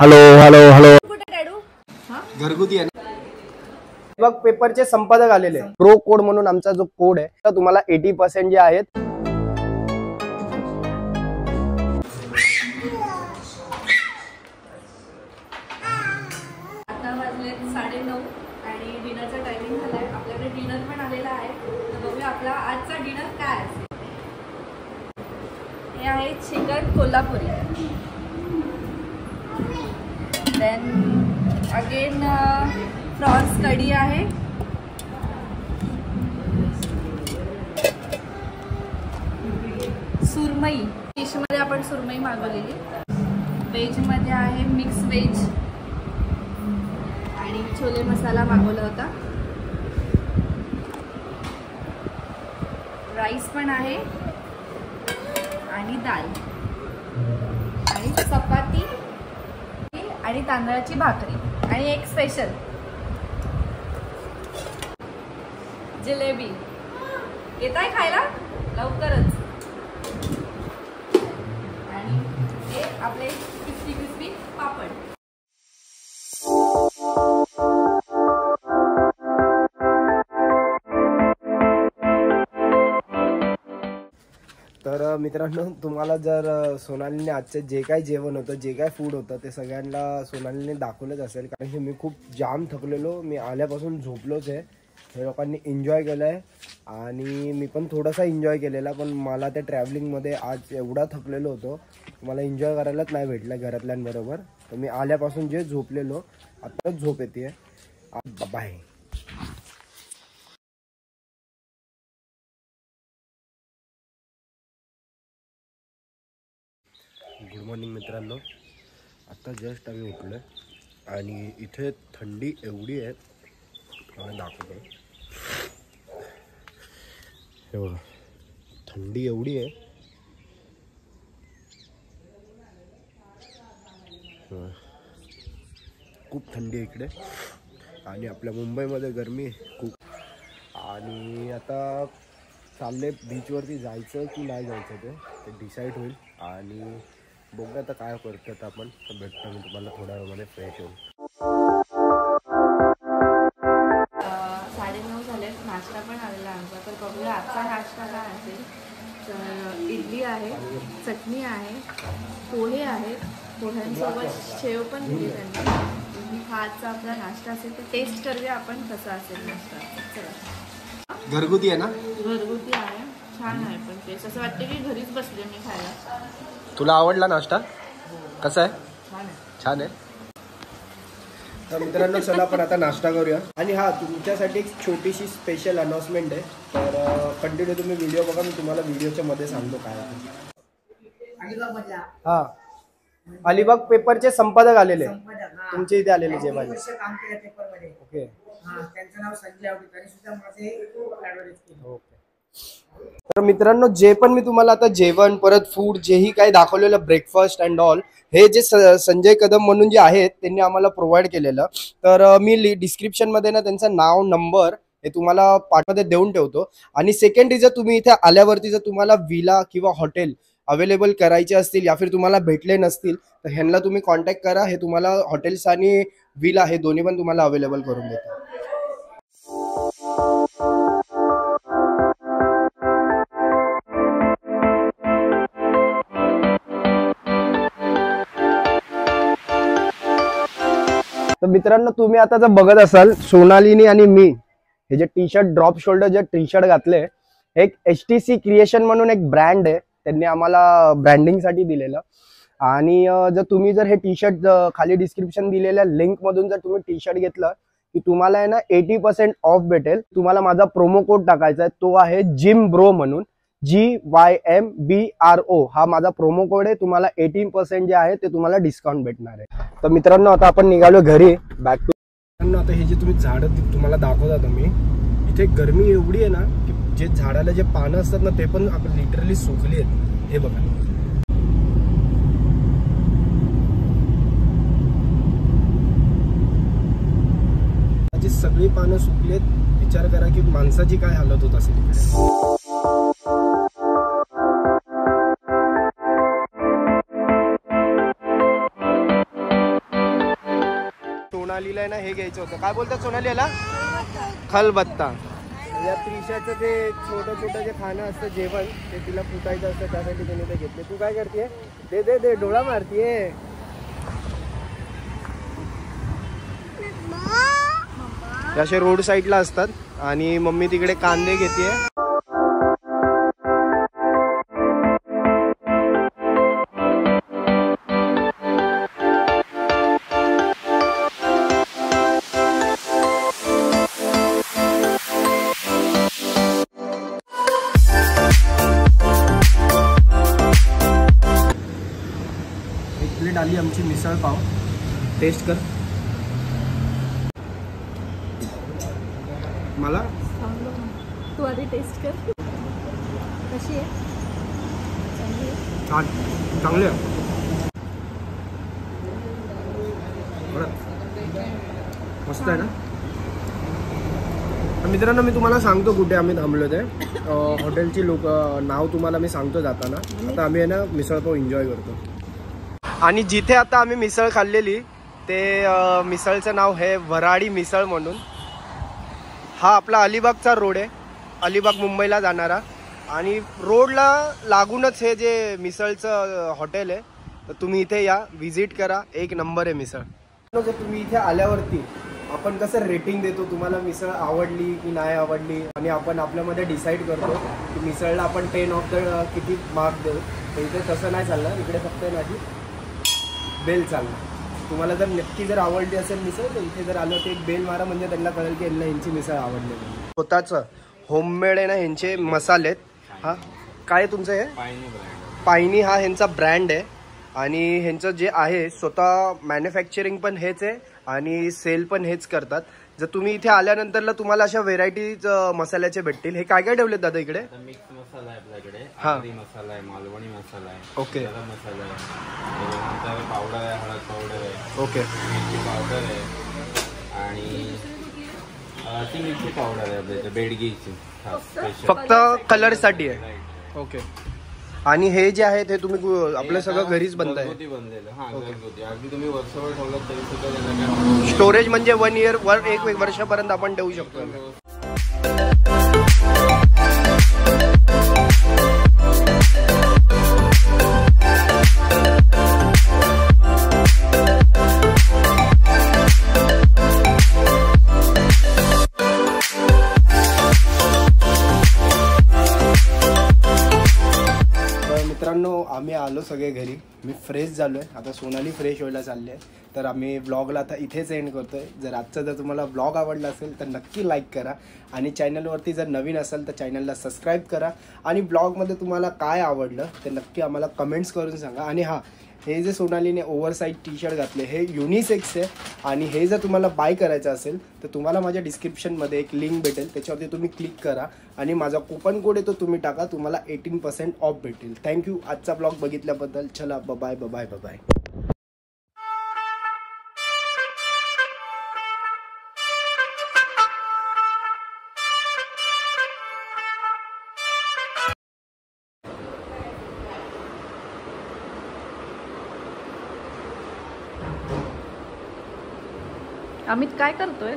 Hello hello hello कुठे काढू? घरगुती आहे ना. बघ पेपरचे संपादक आलेले प्रो कोड म्हणून आमचा जो कोड आहे तर तुम्हाला 80% जे आहेत. आता वाजले 9:30 आणि डिनरचा टायमिंग झालाय. आपल्याकडे डिनर पण आलेला आहे. तर बघूया आपला आजचा डिनर काय असेल. हे आहे chicken Kolhapuri. Then again prawns कढी आहे. सुरमई फिशमध्ये आपण सुरमई मागवलेली. व्हेजमध्ये आहे मिक्स व्हेज आणि छोले मसाला मागवला होता. राईस पण आहे आणि दाल आणि चपाती आणि तांदळाची भाकरी आणि एक स्पेशल जिलेबी. येत आहे खायला लवकरच. आणि हे आपले क्रिस्पी पापड. तर मित्रांनो, तुम्हाला जर सोनालीने आजचे जे काय जेवण होतं, जे काय फूड होतं ते सगळ्यांना सोनालीने दाखवलंच असेल. कारण की मी खूप जाम थकलेलो. मी आल्यापासून झोपलोच आहे. हे लोकांनी एन्जॉय केलं आहे आणि मी पण थोडासा एन्जॉय केलेला. पण मला त्या ट्रॅव्हलिंगमध्ये आज एवढा थकलेलो होतो, मला एन्जॉय करायलाच नाही भेटलं घरातल्यांबरोबर. तर मी आल्यापासून जे झोपलेलो आत्ताच झोप येते. बाय. गुड मॉर्निंग मित्रांनो. आत्ता जस्ट आम्ही उठलो आहे आणि इथे थंडी एवढी आहे मला दाखवतो. हे बघा, थंडी एवढी आहे. खूप थंडी आहे इकडे आणि आपल्या मुंबईमध्ये गरमी खूप. आणि आता चालले बीचवरती जायचं की नाही जायचं ते डिसाईड होईल. आणि बघूया आता काय करतात आपण. तर भेटतो मी तुम्हाला थोड्या वेळामध्ये फ्रेश होईल. 9:30 झालेत. नाश्ता पण आलेला आमचा. तर बघूया आजचा नाश्ता काय असेल. तर इडली आहे, चटणी आहे, पोहे आहेत. पोह्यांसोबत शेव पण दिली त्यांनी. हा आजचा आपला नाश्ता असेल. तर टेस्ट करूया आपण कसा असेल नाश्ता. चला. घरगुती आहे ना. घरगुती आहे, छान आहे. पण टेस्ट असं वाटतं की घरीच बसले मी खायला. तुला आवडला नाश्ता? कसा आहे? छान आहे. छान आहे. तर मित्रांनो, चला आपण आता नाश्ता करूया. आणि हा, तुमच्यासाठी एक छोटीशी स्पेशल अनाउन्समेंट आहे. तर कंटिन्यू तुम्ही व्हिडिओ बघा. मी तुम्हाला व्हिडिओच्या मध्ये सांगतो काय आहे. हा, अलिबाग पेपरचे संपादक आलेले तुमच्या इथे आलेले जेवायला. ओके. त्यांचं नाव संजय आवडे. त्यांनी सुद्धा माझे ऍडव्हर्टाइज केली. ओके. तर मित्रांनो, जे पण मी तुम्हाला आता जेवण परत फूड जेही काही दाखवलेलं ब्रेकफास्ट अँड ऑल, हे जे संजय कदम म्हणून जे आहेत त्यांनी आम्हाला प्रोव्हाइड केलेलं. तर मी डिस्क्रिप्शनमध्ये ना त्यांचं नाव नंबर हे तुम्हाला पाठमध्ये देऊन ठेवतो. आणि सेकंडरी, जर तुम्ही इथे आल्यावरती जर तुम्हाला विला किंवा हॉटेल अवेलेबल करायचे असतील या फिर तुम्हाला भेटले नसतील तर ह्यांना तुम्ही कॉन्टॅक्ट करा. हे तुम्हाला हॉटेल्स आणि विला हे दोन्ही पण तुम्हाला अवेलेबल करून देतात. तर मित्रांनो, तुम्ही आता जर बघत असाल, सोनालीनी आणि मी हे जे टी शर्ट ड्रॉप शोल्डर जे टी शर्ट घातले, एक HTC क्रिएशन म्हणून एक ब्रँड आहे, त्यांनी आम्हाला ब्रँडिंगसाठी दिलेलं. आणि जर हे टी शर्ट खाली डिस्क्रिप्शन दिलेल्या लिंक मधून जर तुम्ही टी शर्ट घेतलं की तुम्हाला आहे ना 80% ऑफ भेटेल. तुम्हाला माझा प्रोमो कोड टाकायचा आहे, तो आहे जिम ब्रो म्हणून, GYMBRO हा माझा प्रोमो कोड आहे. तुम्हाला 18% जे आहे ते तुम्हाला डिस्काउंट भेटणार आहे. तर मित्रांनो, आता आपण निघालो घरी बॅक टू. आता हे जे तुम्ही झाडं तुम्हाला दाखवता तुम्ही, इथे गरमी एवढी आहे ना की जे झाडाला जे पानं असतात ना ते पण आपण लिटरली सुकली आहेत. हे बघा, सगळी पानं सुकलेत. विचार करा की माणसाची काय हालत होत असेल इकडे. सोनालीला आहे ना हे घ्यायचं होतं. काय बोलतात सोनाली याला? खलबत्ता. या त्रिशाचं ते छोटं छोटं जे खाणं असतं जेवण ते तिला फुटायचं असतं त्यासाठी तिने ते घेतले. तू काय करतेय? दे दे दे डोळा मारतीये. असे रोड साईडला असतात आणि मम्मी तिकडे कांदे घेतेय. एक प्लेट आली आमची मिसळ पाव. टेस्ट कर. मला तू आधी टेस्ट कर. कशी आहे? छान चांगले आहे. मस्त आहे ना. मित्रांनो मी तुम्हाला सांगतो कुठे आम्ही थांबलो ते. हॉटेलची लोक नाव तुम्हाला मी सांगतो जाताना. आता आम्ही आहे ना मिसळपाव एन्जॉय करतो. आणि जिथे आता आम्ही मिसळ खाल्लेली ते मिसळचं नाव आहे वराडी मिसळ म्हणून. हा आपला अलिबागचा रोड आहे. अलिबाग मुंबईला जाणारा. आणि रोडला लागूनच हे जे मिसळचं हॉटेल आहे. तर तुम्ही इथे या व्हिजिट करा. एक नंबर आहे मिसळ. जर तुम्ही इथे आल्यावरती आपण कसं रेटिंग देतो तुम्हाला मिसळ आवडली की नाही आवडली आणि आपण आपल्यामध्ये डिसाईड करतो की मिसळला आपण 10 ऑफ द किती मार्क देऊ. तर इथे तसं नाही चाललं. इकडे फक्त माझी बेल चालणार. तुम्हाला जर नक्की जर आवडली असेल मिसळ तर इथे जर आलं तर एक बेल मारा म्हणजे त्यांना कळेल की यांना यांची मिसळ आवडली. स्वतःचं होममेड आहे ना ह्यांचे मसाले आहेत. हा काय तुमचं हे पायनी हा ह्यांचा ब्रँड आहे. आणि ह्यांचं जे आहे स्वतः मॅन्युफॅक्चरिंग पण हेच आहे आणि सेल पण हेच करतात. जर तुम्ही इथे आल्यानंतरला तुम्हाला अशा व्हेरायटीज मसाल्याचे भेटतील. हे काय काय ठेवलेत दादा इकडे? मिक्स मसाला आहे आपल्याकडे. हा मसाला आहे, मालवणी मसाला आहे, ओके मसाला आहे, पावडर आहे, हळद पावडर आहे, ओके मिरची पावडर आहे आणि ती मिरची पावडर आहे आपल्या बेडगीची स्पेशल फक्त कलरसाठी आहे. ओके. आणि हे जे आहे ते तुम्ही आपलं सगळं घरीच बनताय? बनलेलं. हा घरगुती. अगदी तुम्ही वर्षभर ठेवलं तरी सुद्धा त्याला स्टोरेज म्हणजे 1 इयर एक वर्षापर्यंत आपण ठेवू शकतो. मित्रांनो आम्ही आलो सगळे घरी. मी फ्रेश झालो आहे. आता सोनाली फ्रेश व्हायला चालली आहे. तर आम्ही ब्लॉगला आता इथेच एंड करतो आहे. जर आजचा जर तुम्हाला ब्लॉग आवडला असेल तर नक्की लाईक करा. आणि चॅनलवरती जर नवीन असेल तर चॅनलला सबस्क्राईब करा. आणि ब्लॉगमध्ये तुम्हाला काय आवडलं ते नक्की आम्हाला कमेंट्स करून सांगा. आणि हां हे जे सोनालीने ओव्हरसाईज टी शर्ट घातले हे युनिसेक्स आहे. आणि हे जर तुम्हाला बाय करायचं असेल तर तुम्हाला माझ्या डिस्क्रिप्शनमध्ये एक लिंक भेटेल. त्याच्यावरती तुम्ही क्लिक करा आणि माझा कुपन कोड आहे तो तुम्ही टाका. तुम्हाला 18% ऑफ भेटेल. थँक्यू आजचा ब्लॉग बघितल्याबद्दल. चला bye bye bye bye. Amit काय करतोय?